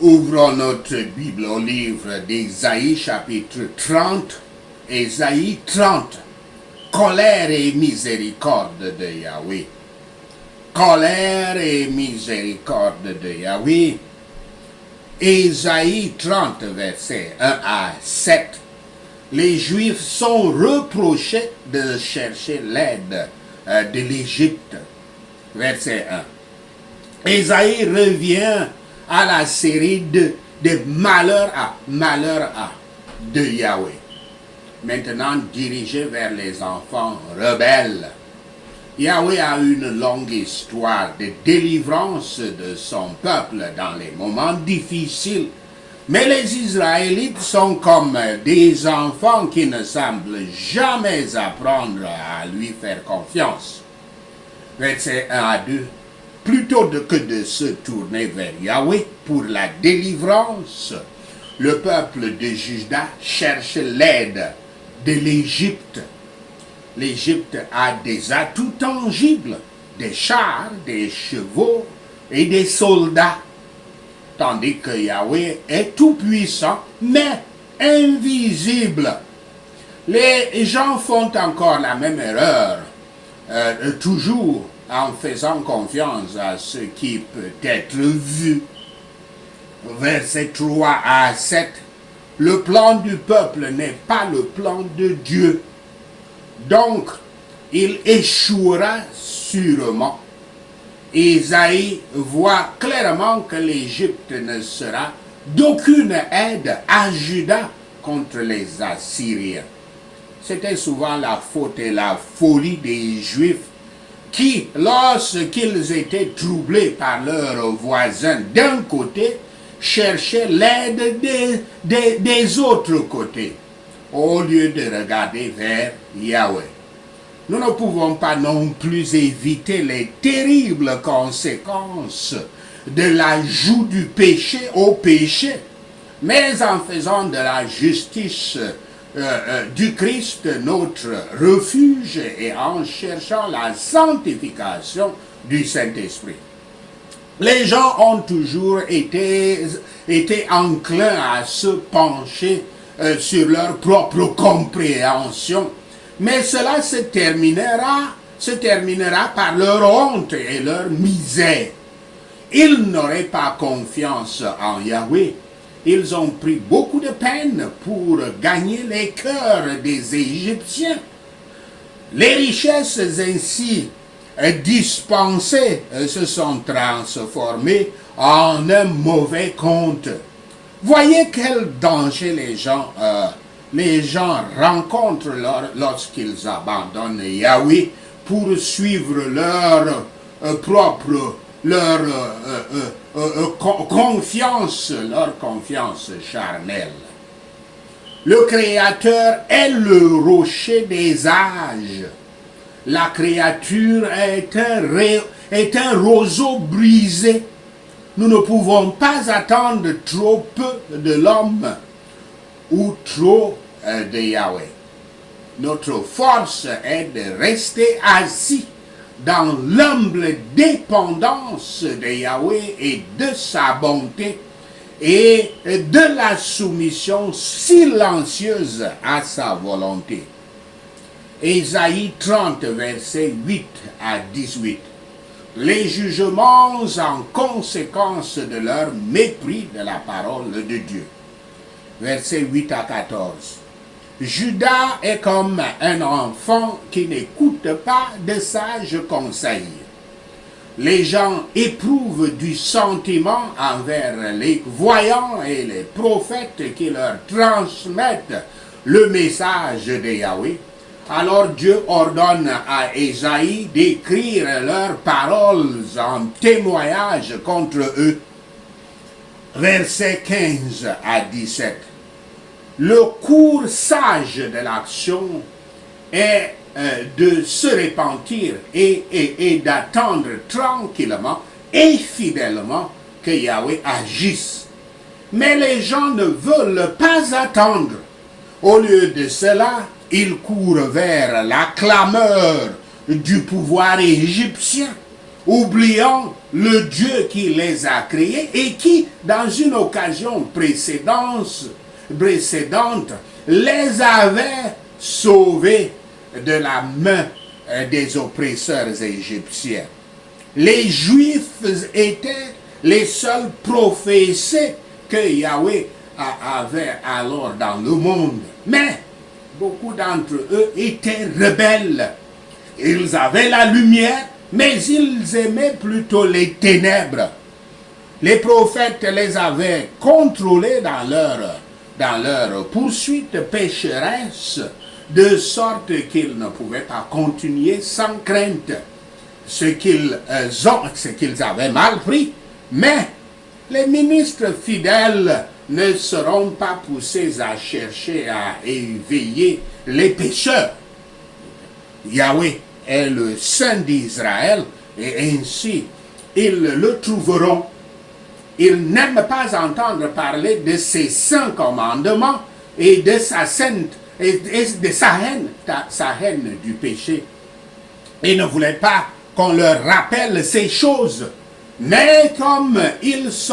Ouvrons notre Bible au livre d'Ésaïe, chapitre 30. Ésaïe 30. Colère et miséricorde de Yahweh. Colère et miséricorde de Yahweh. Ésaïe 30, versets 1 à 7. Les Juifs sont reprochés de chercher l'aide de l'Égypte. Verset 1. Ésaïe revient à la série de malheur à de Yahweh. Maintenant dirigé vers les enfants rebelles. Yahweh a une longue histoire de délivrance de son peuple dans les moments difficiles. Mais les Israélites sont comme des enfants qui ne semblent jamais apprendre à lui faire confiance. Versets 1 à 2. Plutôt que de se tourner vers Yahweh pour la délivrance, le peuple de Juda cherche l'aide de l'Égypte. L'Égypte a des atouts tangibles, des chars, des chevaux et des soldats, tandis que Yahweh est tout-puissant, mais invisible. Les gens font encore la même erreur, toujours en faisant confiance à ce qui peut être vu. Versets 3 à 7. Le plan du peuple n'est pas le plan de Dieu. Donc, il échouera sûrement. Isaïe voit clairement que l'Égypte ne sera d'aucune aide à Juda contre les Assyriens. C'était souvent la faute et la folie des Juifs qui, lorsqu'ils étaient troublés par leurs voisins d'un côté, cherchaient l'aide des autres côtés, au lieu de regarder vers Yahweh. Nous ne pouvons pas non plus éviter les terribles conséquences de l'ajout du péché au péché, mais en faisant de la justice du Christ notre refuge et en cherchant la sanctification du Saint-Esprit. Les gens ont toujours été enclins à se pencher sur leur propre compréhension, mais cela se terminera par leur honte et leur misère. Ils n'auraient pas confiance en Yahweh. Ils ont pris beaucoup de peine pour gagner les cœurs des Égyptiens. Les richesses ainsi dispensées se sont transformées en un mauvais compte. Voyez quel danger les gens rencontrent lorsqu'ils abandonnent Yahweh pour suivre leur confiance charnelle. Le Créateur est le rocher des âges. La créature est un roseau brisé. Nous ne pouvons pas attendre trop peu de l'homme ou trop de Yahweh. Notre force est de rester assis dans l'humble dépendance de Yahweh et de sa bonté et de la soumission silencieuse à sa volonté. Ésaïe 30, versets 8 à 18. Les jugements en conséquence de leur mépris de la parole de Dieu. Versets 8 à 14. Judas est comme un enfant qui n'écoute pas de sages conseils. Les gens éprouvent du sentiment envers les voyants et les prophètes qui leur transmettent le message de Yahweh. Alors Dieu ordonne à Ésaïe d'écrire leurs paroles en témoignage contre eux. Versets 15 à 17. Le cours sage de l'action est de se repentir et d'attendre tranquillement et fidèlement que Yahweh agisse. Mais les gens ne veulent pas attendre. Au lieu de cela, ils courent vers la clameur du pouvoir égyptien oubliant le Dieu qui les a créés et qui, dans une occasion précédente, les avait sauvés de la main des oppresseurs égyptiens. Les Juifs étaient les seuls professés que Yahweh avait alors dans le monde. Mais beaucoup d'entre eux étaient rebelles. Ils avaient la lumière, mais ils aimaient plutôt les ténèbres. Les prophètes les avaient contrôlés dans leur poursuite pécheresse, de sorte qu'ils ne pouvaient pas continuer sans crainte ce qu'ils avaient mal pris. Mais les ministres fidèles ne seront pas poussés à chercher à éveiller les pécheurs. Yahweh est le Saint d'Israël et ainsi ils le trouveront. Ils n'aiment pas entendre parler de ses saints commandements et de sa haine du péché. Ils ne voulaient pas qu'on leur rappelle ces choses. Mais comme ils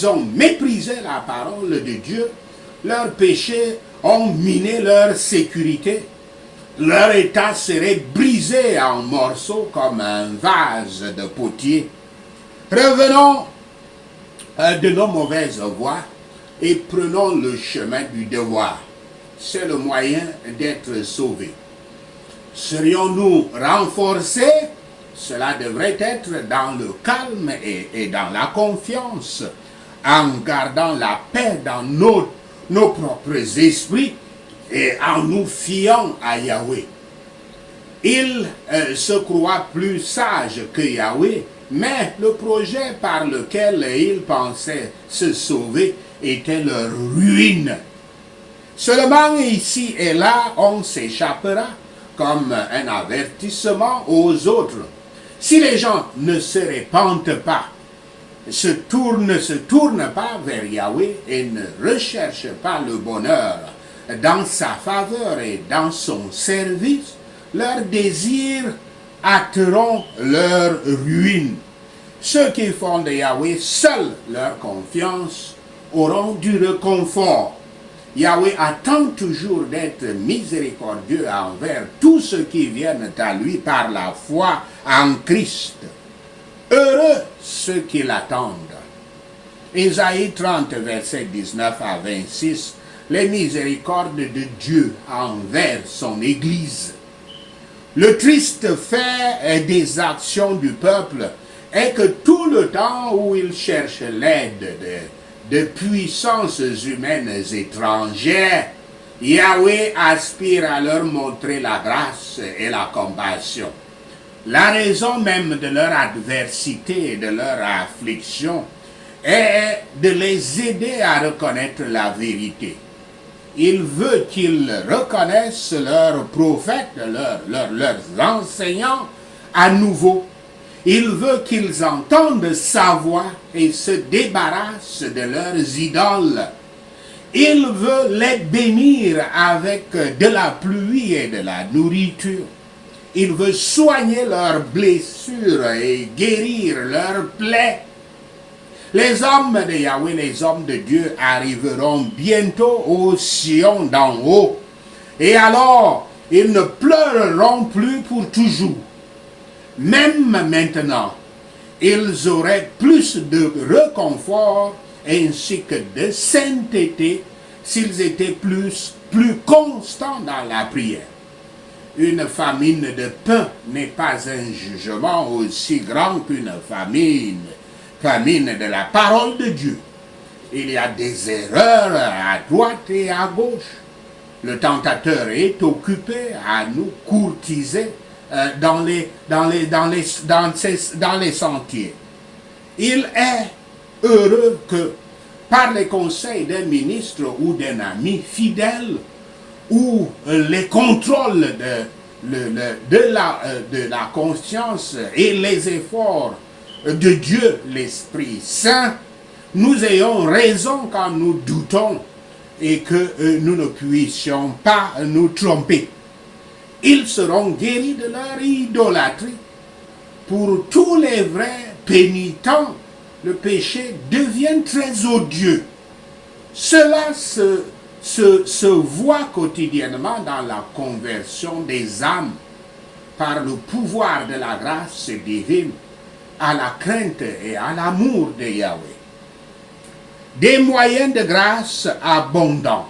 ont méprisé la parole de Dieu, leurs péchés ont miné leur sécurité. Leur état serait brisé en morceaux comme un vase de potier. Revenons de nos mauvaises voies et prenons le chemin du devoir. C'est le moyen d'être sauvés. Serions-nous renforcés? Cela devrait être dans le calme et dans la confiance, en gardant la paix dans nos propres esprits et en nous fiant à Yahweh. Ils se croient plus sages que Yahweh, mais le projet par lequel ils pensaient se sauver était leur ruine. Seulement ici et là, on s'échappera comme un avertissement aux autres. Si les gens ne se répandent pas, se tournent pas vers Yahweh et ne recherchent pas le bonheur dans sa faveur et dans son service, leurs désirs hâteront leur ruine. Ceux qui font de Yahweh seul leur confiance auront du réconfort. Yahweh attend toujours d'être miséricordieux envers tous ceux qui viennent à lui par la foi en Christ. Heureux ceux qui l'attendent. Ésaïe 30, versets 19 à 26, les miséricordes de Dieu envers son Église. Le triste fait des actions du peuple est que tout le temps où il cherche l'aide de puissances humaines étrangères, Yahweh aspire à leur montrer la grâce et la compassion. La raison même de leur adversité et de leur affliction est de les aider à reconnaître la vérité. Il veut qu'ils reconnaissent leurs prophètes, leurs enseignants à nouveau. Il veut qu'ils entendent sa voix et se débarrassent de leurs idoles. Il veut les bénir avec de la pluie et de la nourriture. Il veut soigner leurs blessures et guérir leurs plaies. Les hommes de Yahweh, les hommes de Dieu arriveront bientôt au Sion d'en haut. Et alors, ils ne pleureront plus pour toujours. Même maintenant, ils auraient plus de réconfort ainsi que de sainteté s'ils étaient plus constants dans la prière. Une famine de pain n'est pas un jugement aussi grand qu'une famine de la parole de Dieu. Il y a des erreurs à droite et à gauche. Le tentateur est occupé à nous courtiser dans les sentiers. Il est heureux que par les conseils d'un ministre ou d'un ami fidèle ou les contrôles de la conscience et les efforts de Dieu, l'Esprit Saint, nous ayons raison quand nous doutons et que nous ne puissions pas nous tromper. Ils seront guéris de leur idolâtrie pour tous les vrais pénitents, le péché devient très odieux. Cela se voit quotidiennement dans la conversion des âmes par le pouvoir de la grâce divine à la crainte et à l'amour de Yahweh. Des moyens de grâce abondants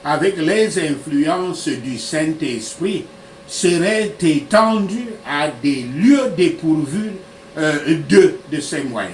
avec les influences du Saint-Esprit seraient étendus à des lieux dépourvus de ces moyens.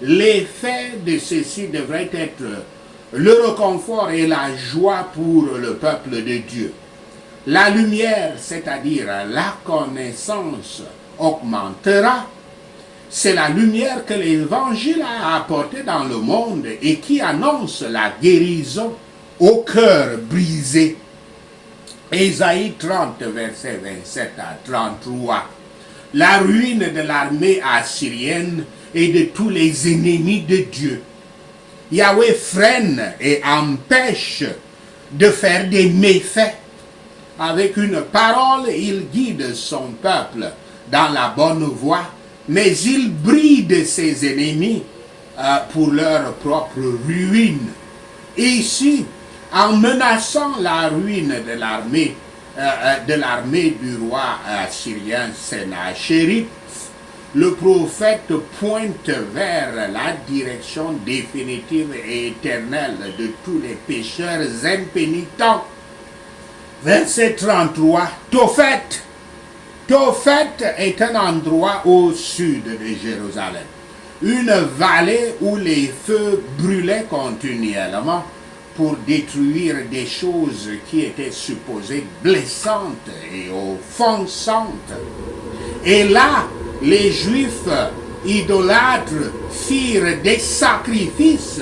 L'effet de ceci devrait être le réconfort et la joie pour le peuple de Dieu. La lumière, c'est-à-dire la connaissance, augmentera. C'est la lumière que l'Évangile a apportée dans le monde et qui annonce la guérison au cœur brisé. Ésaïe 30, verset 27 à 33. La ruine de l'armée assyrienne et de tous les ennemis de Dieu. Yahweh freine et empêche de faire des méfaits. Avec une parole, il guide son peuple dans la bonne voie, mais il bride ses ennemis pour leur propre ruine. Et ici, en menaçant la ruine de l'armée du roi assyrien Sennacherib, le prophète pointe vers la direction définitive et éternelle de tous les pécheurs impénitents. Verset 33, Tophet est un endroit au sud de Jérusalem, une vallée où les feux brûlaient continuellement pour détruire des choses qui étaient supposées blessantes et offensantes. Et là, les Juifs idolâtres firent des sacrifices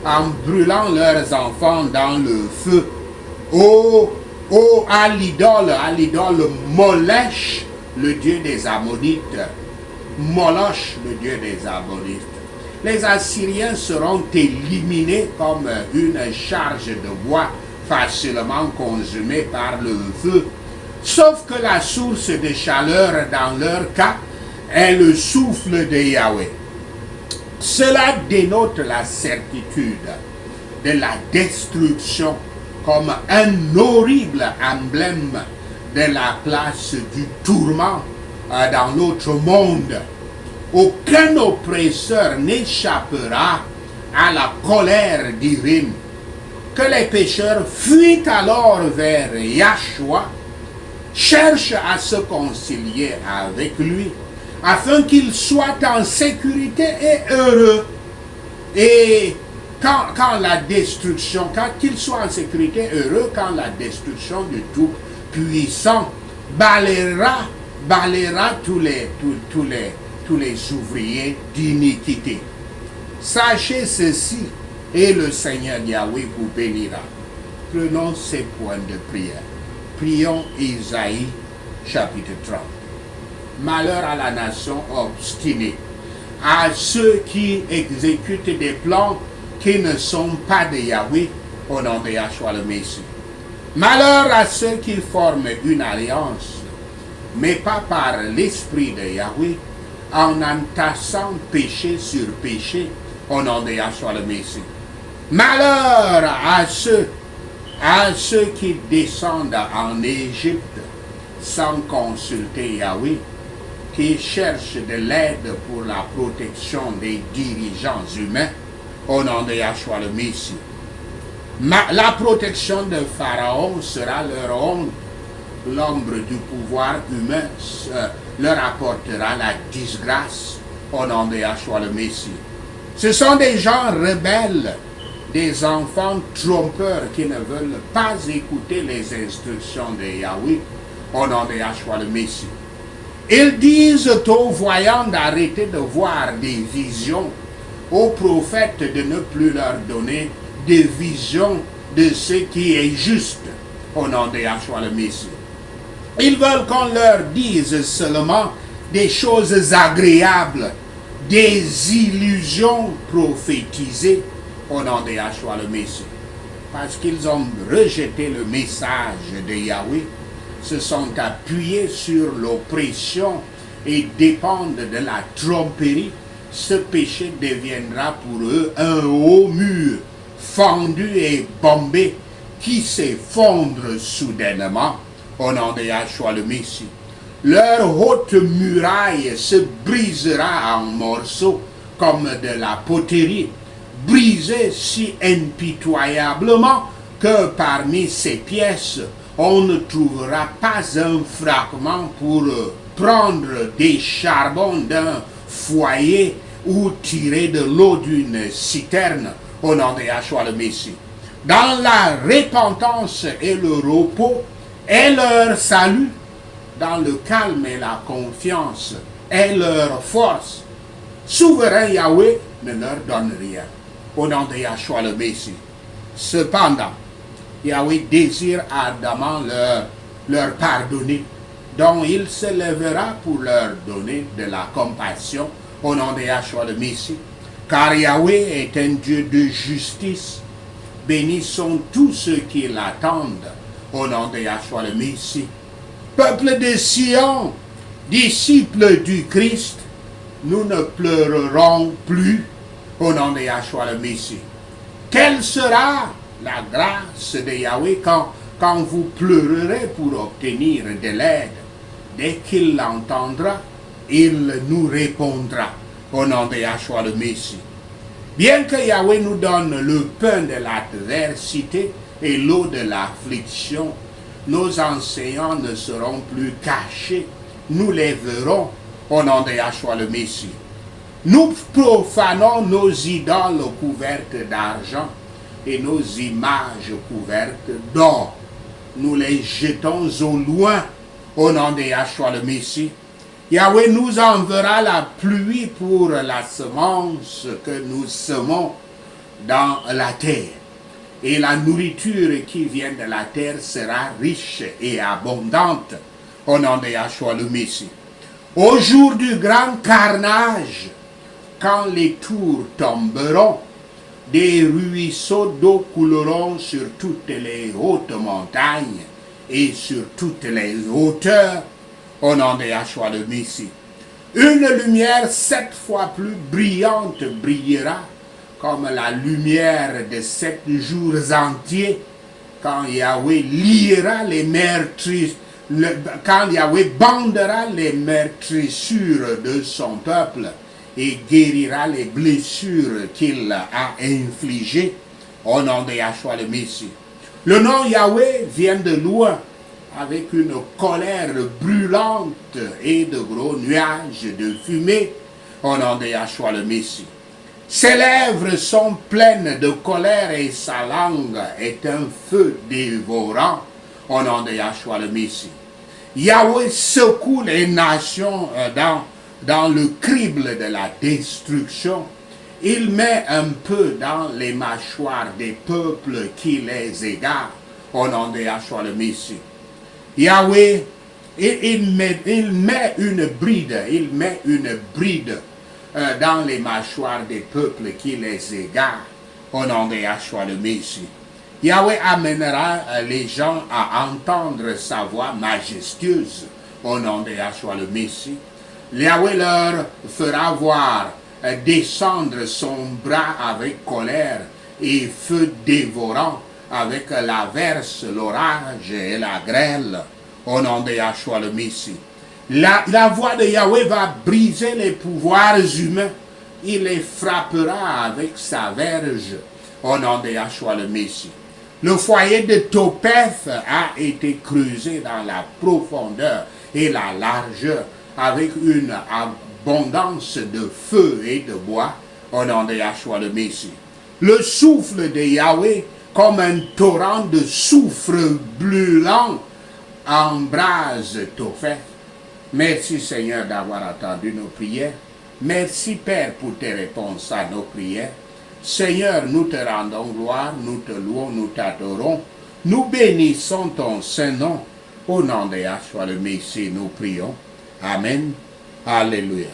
en brûlant leurs enfants dans le feu. À l'idole Molech, le dieu des Ammonites. Moloch, le dieu des Ammonites. Les Assyriens seront éliminés comme une charge de bois facilement consumée par le feu. Sauf que la source de chaleur dans leur cas est le souffle de Yahweh. Cela dénote la certitude de la destruction comme un horrible emblème de la place du tourment dans l'autre monde. Aucun oppresseur n'échappera à la colère divine. Que les pécheurs fuient alors vers Yahshua, cherchent à se concilier avec lui, afin qu'ils soient en sécurité et heureux. Et quand la destruction, quand qu'ils soient en sécurité et heureux, quand la destruction du Tout-Puissant balayera tous les ouvriers d'iniquité. Sachez ceci, et le Seigneur Yahweh vous bénira. Prenons ces points de prière. Prions Isaïe, chapitre 30. Malheur à la nation obstinée, à ceux qui exécutent des plans qui ne sont pas de Yahweh, au nom de Yahshua le Messie. Malheur à ceux qui forment une alliance, mais pas par l'esprit de Yahweh, en entassant péché sur péché, au nom de Yahshua le Messie. Malheur à ceux qui descendent en Égypte sans consulter Yahweh, qui cherchent de l'aide pour la protection des dirigeants humains, au nom de Yahshua le Messie. La protection de Pharaon sera leur honte. L'ombre du pouvoir humain leur apportera la disgrâce, au nom de Yahshua le Messie. Ce sont des gens rebelles, des enfants trompeurs qui ne veulent pas écouter les instructions de Yahweh, au nom de Yahshua le Messie. Ils disent aux voyants d'arrêter de voir des visions, aux prophètes de ne plus leur donner des visions de ce qui est juste, au nom de Yahshua le Messie. Ils veulent qu'on leur dise seulement des choses agréables, des illusions prophétisées, au nom de Yahshua le Messie. Parce qu'ils ont rejeté le message de Yahweh, se sont appuyés sur l'oppression et dépendent de la tromperie, ce péché deviendra pour eux un haut mur, fendu et bombé, qui s'effondre soudainement au nom de Yahshua le Messie. Leur haute muraille se brisera en morceaux comme de la poterie, brisée si impitoyablement que parmi ces pièces, on ne trouvera pas un fragment pour prendre des charbons d'un foyer ou tirer de l'eau d'une citerne au nom de Yahshua le Messie. Dans la repentance et le repos est leur salut, dans le calme et la confiance est leur force. Souverain Yahweh ne leur donne rien au nom de Yahshua le Messie. Cependant, Yahweh désire ardemment leur pardonner, dont il se lèvera pour leur donner de la compassion au nom de Yahshua le Messie. Car Yahweh est un Dieu de justice. Bénis sont tous ceux qui l'attendent au nom de Yahshua le Messie. Peuple de Sion, disciples du Christ, nous ne pleurerons plus au nom de Yahshua le Messie. Quelle sera la grâce de Yahweh quand vous pleurerez pour obtenir de l'aide? Dès qu'il l'entendra, il nous répondra au nom de Yahshua le Messie. Bien que Yahweh nous donne le pain de l'adversité et l'eau de l'affliction, nos enseignants ne seront plus cachés. Nous les verrons au nom de Yahshua le Messie. Nous profanons nos idoles couvertes d'argent et nos images couvertes d'or. Nous les jetons au loin au nom de Yahshua le Messie. Yahweh nous enverra la pluie pour la semence que nous semons dans la terre. Et la nourriture qui vient de la terre sera riche et abondante au nom de Yahshua le Messie. Au jour du grand carnage, quand les tours tomberont, des ruisseaux d'eau couleront sur toutes les hautes montagnes et sur toutes les hauteurs au nom de Yahshua le Messie. Une lumière 7 fois plus brillante brillera comme la lumière de 7 jours entiers quand Yahweh liera les meurtrissures, quand Yahweh bandera les meurtrissures de son peuple et guérira les blessures qu'il a infligées au nom de Yahshua le Messie. Le nom Yahweh vient de loin avec une colère brûlante et de gros nuages de fumée au nom de Yahshua le Messie. Ses lèvres sont pleines de colère et sa langue est un feu dévorant au nom de Yahshua le Messie. Yahweh secoue les nations dans le crible de la destruction. Il met un peu dans les mâchoires des peuples qui les égarent au nom de Yahshua le Messie. Yahweh, il met une bride dans les mâchoires des peuples qui les égarent au nom de Yahshua le Messie. Yahweh amènera les gens à entendre sa voix majestueuse au nom de Yahshua le Messie. Yahweh leur fera voir descendre son bras avec colère et feu dévorant avec l'averse, l'orage et la grêle au nom de Yahshua le Messie. La voix de Yahweh va briser les pouvoirs humains. Il les frappera avec sa verge au nom de Yahshua le Messie. Le foyer de Topheth a été creusé dans la profondeur et la largeur avec une abondance de feu et de bois au nom de Yahshua le Messie. Le souffle de Yahweh comme un torrent de soufre brûlant embrase Topheth. Merci Seigneur d'avoir entendu nos prières. Merci Père pour tes réponses à nos prières. Seigneur, nous te rendons gloire, nous te louons, nous t'adorons. Nous bénissons ton saint nom. Au nom de Yahshua le Messie, nous prions. Amen. Alléluia.